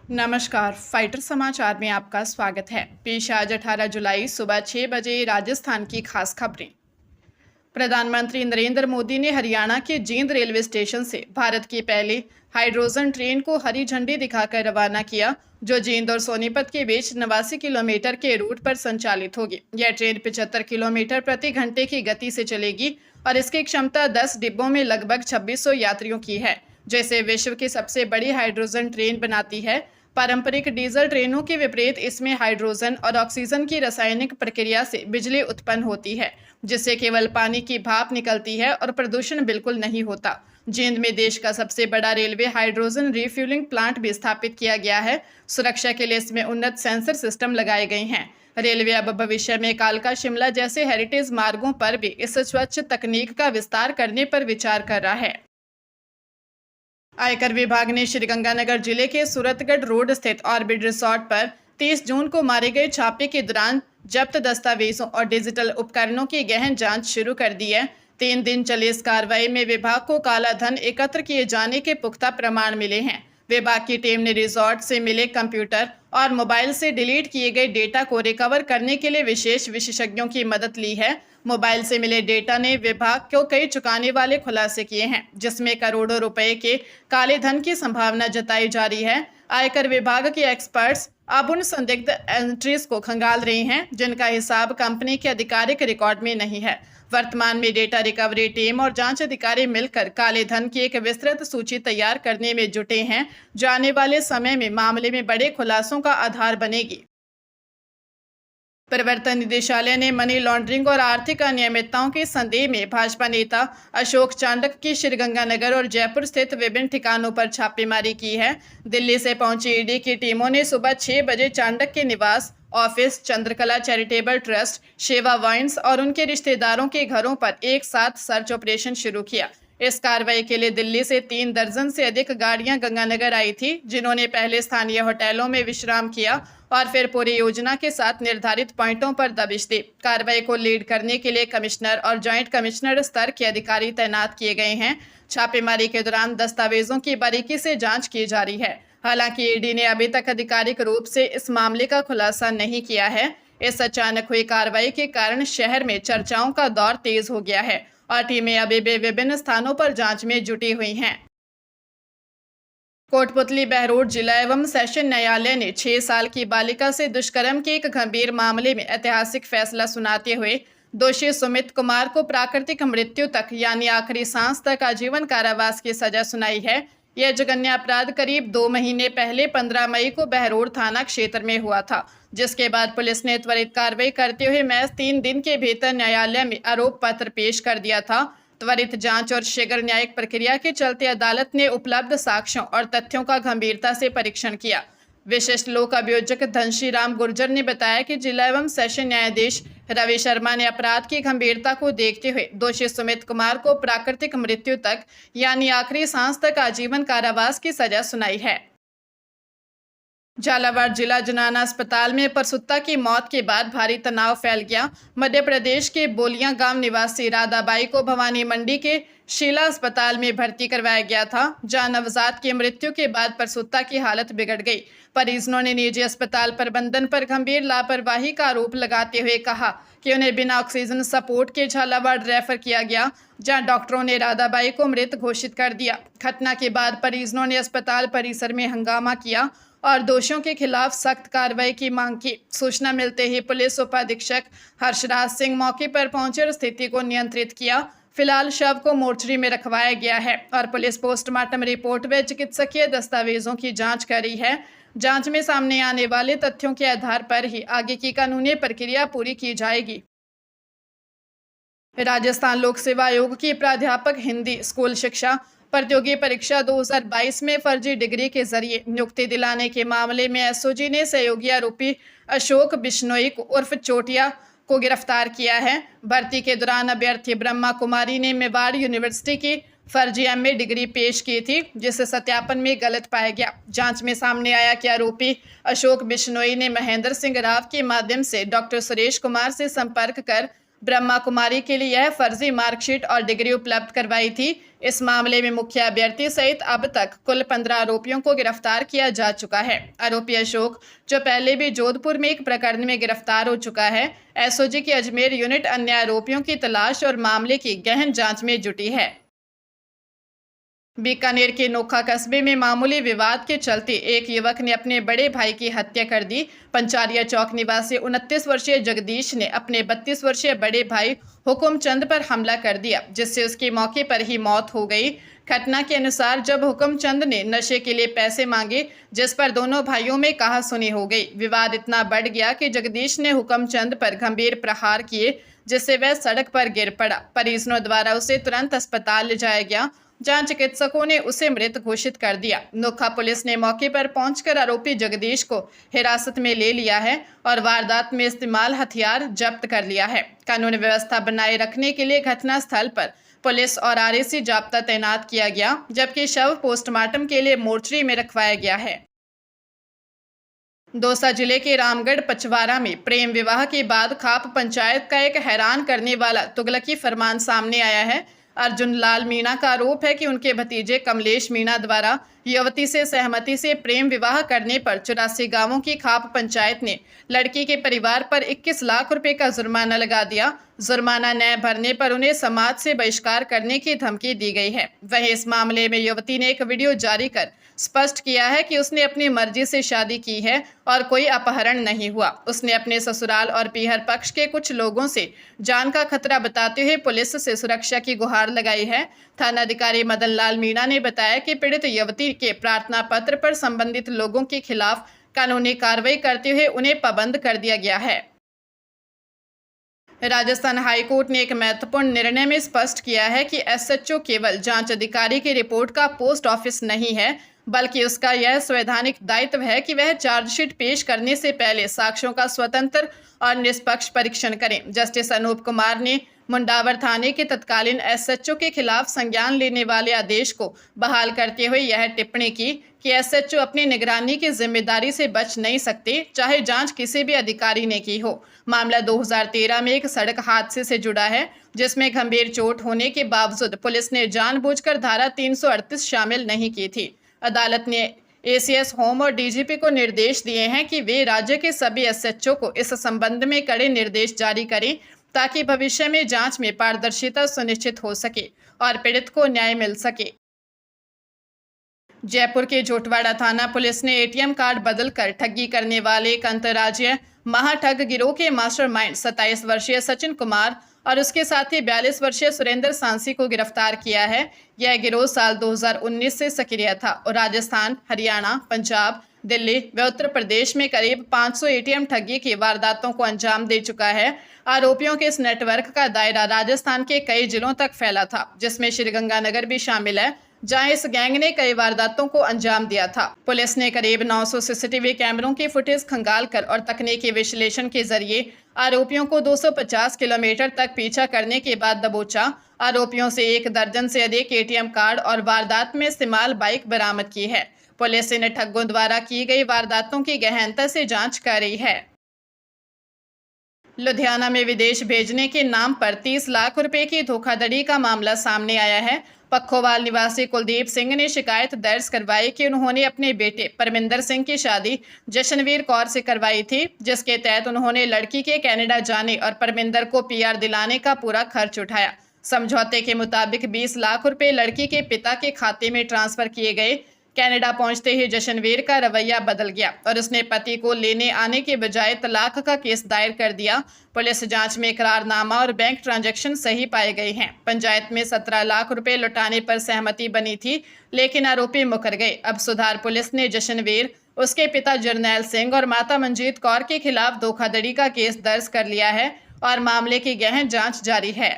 नमस्कार, फाइटर समाचार में आपका स्वागत है। पेश आज 18 जुलाई सुबह 6 बजे राजस्थान की खास खबरें। प्रधानमंत्री नरेंद्र मोदी ने हरियाणा के जींद रेलवे स्टेशन से भारत की पहली हाइड्रोजन ट्रेन को हरी झंडी दिखाकर रवाना किया, जो जींद और सोनीपत के बीच 89 किलोमीटर के रूट पर संचालित होगी। यह ट्रेन 75 किलोमीटर प्रति घंटे की गति से चलेगी और इसकी क्षमता 10 डिब्बों में लगभग 2600 यात्रियों की है, जो इसे विश्व की सबसे बड़ी हाइड्रोजन ट्रेन बनाती है। पारंपरिक डीजल ट्रेनों के विपरीत इसमें हाइड्रोजन और ऑक्सीजन की रासायनिक प्रक्रिया से बिजली उत्पन्न होती है, जिससे केवल पानी की भाप निकलती है और प्रदूषण बिल्कुल नहीं होता। जींद में देश का सबसे बड़ा रेलवे हाइड्रोजन रिफ्यूलिंग प्लांट भी स्थापित किया गया है। सुरक्षा के लिए इसमें उन्नत सेंसर सिस्टम लगाए गए हैं। रेलवे अब भविष्य में कालका शिमला जैसे हेरिटेज मार्गों पर भी इस स्वच्छ तकनीक का विस्तार करने पर विचार कर रहा है। आयकर विभाग ने श्रीगंगानगर जिले के सूरतगढ़ रोड स्थित ऑर्बिट रिसोर्ट पर 30 जून को मारे गए छापे के दौरान जब्त दस्तावेजों और डिजिटल उपकरणों की गहन जांच शुरू कर दी है। 3 दिन चले इस कार्रवाई में विभाग को काला धन एकत्र किए जाने के पुख्ता प्रमाण मिले हैं। विभाग की टीम ने रिसोर्ट से मिले कंप्यूटर और मोबाइल से डिलीट किए गए डेटा को रिकवर करने के लिए विशेष विशेषज्ञों की मदद ली है। मोबाइल से मिले डेटा ने विभाग को कई चुकाने वाले खुलासे किए हैं, जिसमें करोड़ों रुपए के काले धन की संभावना जताई जा रही है। आयकर विभाग के एक्सपर्ट्स अब उन संदिग्ध एंट्रीज को खंगाल रहे हैं जिनका हिसाब कंपनी के आधिकारिक रिकॉर्ड में नहीं है। वर्तमान में डेटा रिकवरी टीम और जांच अधिकारी मिलकर काले धन की एक विस्तृत सूची तैयार करने में जुटे हैं, जो आने वाले समय में मामले में बड़े खुलासों का आधार बनेगी। प्रवर्तन निदेशालय ने मनी लॉन्ड्रिंग और आर्थिक अनियमितताओं के संदेह में भाजपा नेता अशोक चांडक की श्रीगंगानगर और जयपुर स्थित विभिन्न ठिकानों पर छापेमारी की है। दिल्ली से पहुंची ईडी की टीमों ने सुबह 6 बजे चांडक के निवास, ऑफिस, चंद्रकला चैरिटेबल ट्रस्ट, शेवा वाइन्स और उनके रिश्तेदारों के घरों पर एक साथ सर्च ऑपरेशन शुरू किया। इस कार्रवाई के लिए दिल्ली से 3 दर्जन से अधिक गाड़ियां गंगानगर आई थी, जिन्होंने पहले स्थानीय होटलों में विश्राम किया और फिर पूरी योजना के साथ निर्धारित पॉइंटों पर दबिश दी। कार्रवाई को लीड करने के लिए कमिश्नर और जॉइंट कमिश्नर स्तर के अधिकारी तैनात किए गए हैं। छापेमारी के दौरान दस्तावेजों की बारीकी से जांच की जा रही है। हालांकि ईडी ने अभी तक आधिकारिक रूप से इस मामले का खुलासा नहीं किया है। इस अचानक हुई कार्रवाई के कारण शहर में चर्चाओं का दौर तेज हो गया है और टीमें अभी भी विभिन्न स्थानों पर जांच में जुटी हुई हैं। कोटपुतली बहरोड जिला एवं सेशन न्यायालय ने 6 साल की बालिका से दुष्कर्म के एक गंभीर मामले में ऐतिहासिक फैसला सुनाते हुए दोषी सुमित कुमार को प्राकृतिक मृत्यु तक यानी आखिरी सांस तक आजीवन कारावास की सजा सुनाई है। यह जघन्य अपराध करीब 2 महीने पहले 15 मई को बहरोड थाना क्षेत्र में हुआ था, जिसके बाद पुलिस ने त्वरित कार्रवाई करते हुए महज 3 दिन के भीतर न्यायालय में आरोप पत्र पेश कर दिया था। त्वरित जांच और शीघ्र न्यायिक प्रक्रिया के चलते अदालत ने उपलब्ध साक्ष्यों और तथ्यों का गंभीरता से परीक्षण किया। विशिष्ट लोक अभियोजक धनश्रीराम गुर्जर ने बताया कि जिला एवं सेशन न्यायाधीश रवि शर्मा ने अपराध की गंभीरता को देखते हुए दोषी सुमित कुमार को प्राकृतिक मृत्यु तक यानी आखिरी सांस तक आजीवन कारावास की सजा सुनाई है। झालावाड़ जिला जनाना अस्पताल में प्रसूता की मौत के बाद भारी तनाव फैल गया। मध्य प्रदेश के बोलियां गांव निवासी राधाबाई को भवानी मंडी के शीला अस्पताल में भर्ती करवाया गया था, जहां नवजात की मृत्यु के बाद प्रसूता की हालत बिगड़ गई। परिजनों ने निजी अस्पताल प्रबंधन पर गंभीर लापरवाही का आरोप लगाते हुए कहा कि उन्हें बिना ऑक्सीजन सपोर्ट के झालावाड़ रेफर किया गया, जहां डॉक्टरों ने राधाबाई को मृत घोषित कर दिया। घटना के बाद परिजनों ने अस्पताल परिसर में हंगामा किया और दोषियों के खिलाफ सख्त कार्रवाई की मांग की। सूचना मिलते ही पुलिस उपाधीक्षक हर्षराज सिंह मौके पर पहुंचे और स्थिति को नियंत्रित किया। फिलहाल शव को मोर्चरी में रखवाया गया है और पुलिस पोस्टमार्टम रिपोर्ट व चिकित्सकीय दस्तावेजों की जांच कर रही है। जांच में सामने आने वाले तथ्यों के आधार पर ही आगे की कानूनी प्रक्रिया पूरी की जाएगी। राजस्थान लोक सेवा आयोग की प्राध्यापक हिंदी स्कूल शिक्षा प्रतियोगी परीक्षा 2022 में फर्जी डिग्री के जरिए नियुक्ति दिलाने के मामले में एसओजी ने सहयोगी आरोपी अशोक बिश्नोई उर्फ चोटिया को गिरफ्तार किया है। भर्ती के दौरान अभ्यर्थी ब्रह्मा कुमारी ने मेवाड़ यूनिवर्सिटी की फर्जी एमए डिग्री पेश की थी, जिसे सत्यापन में गलत पाया गया। जांच में सामने आया कि आरोपी अशोक बिश्नोई ने महेंद्र सिंह राव के माध्यम से डॉक्टर सुरेश कुमार से संपर्क कर ब्रह्मा कुमारी के लिए यह फर्जी मार्कशीट और डिग्री उपलब्ध करवाई थी। इस मामले में मुख्य अभ्यर्थी सहित अब तक कुल 15 आरोपियों को गिरफ्तार किया जा चुका है। आरोपी अशोक, जो पहले भी जोधपुर में एक प्रकरण में गिरफ्तार हो चुका है, एसओजी की अजमेर यूनिट अन्य आरोपियों की तलाश और मामले की गहन जांच में जुटी है। बीकानेर के नोखा कस्बे में मामूली विवाद के चलते एक युवक ने अपने बड़े भाई की हत्या कर दी। पंचारिया चौक निवासी 29 वर्षीय जगदीश ने अपने 32 वर्षीय बड़े भाई हुकुम चंद पर हमला कर दिया, जिससे उसकी मौके पर ही मौत हो गई। घटना के अनुसार जब हुकुम चंद ने नशे के लिए पैसे मांगे, जिस पर दोनों भाइयों में कहासुनी हो गई। विवाद इतना बढ़ गया कि जगदीश ने हुकुम चंद पर गंभीर प्रहार किए, जिससे वह सड़क पर गिर पड़ा। परिजनों द्वारा उसे तुरंत अस्पताल ले जाया गया, जहां चिकित्सकों ने उसे मृत घोषित कर दिया। नोखा पुलिस ने मौके पर पहुंचकर आरोपी जगदीश को हिरासत में ले लिया है और वारदात में इस्तेमाल हथियार जब्त कर लिया है। कानून व्यवस्था बनाए रखने के लिए घटनास्थल पर पुलिस और आरएसी जाब्ता तैनात किया गया, जबकि शव पोस्टमार्टम के लिए मोर्चरी में रखवाया गया है। दौसा जिले के रामगढ़ पचवारा में प्रेम विवाह के बाद खाप पंचायत का एक हैरान करने वाला तुगलकी फरमान सामने आया है। अर्जुन लाल मीणा का आरोप है कि उनके भतीजे कमलेश मीणा द्वारा युवती से सहमति से प्रेम विवाह करने पर 84 गांवों की खाप पंचायत ने लड़की के परिवार पर 21 लाख रुपए का जुर्माना लगा दिया। जुर्माना न भरने पर उन्हें समाज से बहिष्कार करने की धमकी दी गई है। वहीं इस मामले में युवती ने एक वीडियो जारी कर स्पष्ट किया है कि उसने अपनी मर्जी से शादी की है और कोई अपहरण नहीं हुआ। उसने अपने ससुराल और पीहर पक्ष के कुछ लोगों से जान का खतरा बताते हुए पुलिस से सुरक्षा की गुहार लगाई है। थानाधिकारी मदन लाल मीणा ने बताया कि पीड़ित युवती के प्रार्थना पत्र पर संबंधित लोगों के खिलाफ कानूनी कार्रवाई करते हुए उन्हें पाबंद कर दिया गया है। राजस्थान हाईकोर्ट ने एक महत्वपूर्ण निर्णय में स्पष्ट किया है कि एसएचओ केवल जांच अधिकारी की रिपोर्ट का पोस्ट ऑफिस नहीं है, बल्कि उसका यह संवैधानिक दायित्व है कि वह चार्जशीट पेश करने से पहले साक्ष्यों का स्वतंत्र और निष्पक्ष परीक्षण करें। जस्टिस अनूप कुमार ने मुंडावर थाने के तत्कालीन एसएचओ के खिलाफ संज्ञान लेने वाले आदेश को बहाल करते हुए यह टिप्पणी की कि एसएचओ अपनी निगरानी की जिम्मेदारी से बच नहीं सकते, चाहे जांच किसी भी अधिकारी ने की हो। मामला 2013 में एक सड़क हादसे से जुड़ा है, जिसमें गंभीर चोट होने के बावजूद पुलिस ने जानबूझकर धारा 338 शामिल नहीं की थी। अदालत ने एसीएस होम और डीजीपी को निर्देश दिए हैं कि वे राज्य के सभी एसएचओ को इस संबंध में कड़े निर्देश जारी करें, ताकि भविष्य में जांच में पारदर्शिता सुनिश्चित हो सके और पीड़ित को न्याय मिल सके। जयपुर के जोटवाड़ा थाना पुलिस ने एटीएम कार्ड बदलकर ठगी करने वाले एक अंतर्राज्यीय महाठग गिरोह के मास्टरमाइंड 27 वर्षीय सचिन कुमार और उसके साथी 42 वर्षीय सुरेंद्र सांसी को गिरफ्तार किया है। यह गिरोह साल 2019 से सक्रिय था और राजस्थान, हरियाणा, पंजाब, दिल्ली व उत्तर प्रदेश में करीब 500 एटीएम ठगी की वारदातों को अंजाम दे चुका है। आरोपियों के इस नेटवर्क का दायरा राजस्थान के कई जिलों तक फैला था, जिसमें श्रीगंगानगर भी शामिल है, जहां इस गैंग ने कई वारदातों को अंजाम दिया था। पुलिस ने करीब 900 सीसीटीवी कैमरों की फुटेज खंगालकर और तकनीकी विश्लेषण के जरिए आरोपियों को 250 किलोमीटर तक पीछा करने के बाद दबोचा। आरोपियों से 1 दर्जन से अधिक एटीएम कार्ड और वारदात में इस्तेमाल बाइक बरामद की है। पुलिस इन ठगों द्वारा की गई वारदातों की गहनता से जांच कर रही है। लुधियाना में विदेश भेजने के नाम पर 30 लाख रुपए की धोखाधड़ी का मामला सामने आया है। पखोवाल निवासी कुलदीप सिंह ने शिकायत दर्ज करवाई कि उन्होंने अपने बेटे परमिंदर सिंह की शादी जशनवीर कौर से करवाई थी, जिसके तहत उन्होंने लड़की के कनाडा जाने और परमिंदर को पीआर दिलाने का पूरा खर्च उठाया। समझौते के मुताबिक 20 लाख रुपए लड़की के पिता के खाते में ट्रांसफर किए गए। कनाडा पहुंचते ही जशनवीर का रवैया बदल गया और उसने पति को लेने आने के बजाय तलाक का केस दायर कर दिया। पुलिस जांच में इकरारनामा और बैंक ट्रांजैक्शन सही पाए गए हैं। पंचायत में 17 लाख रुपए लौटाने पर सहमति बनी थी, लेकिन आरोपी मुकर गए। अब सुधार पुलिस ने जशनवीर, उसके पिता जरनैल सिंह और माता मंजीत कौर के खिलाफ धोखाधड़ी का केस दर्ज कर लिया है और मामले की गहन जाँच जारी है।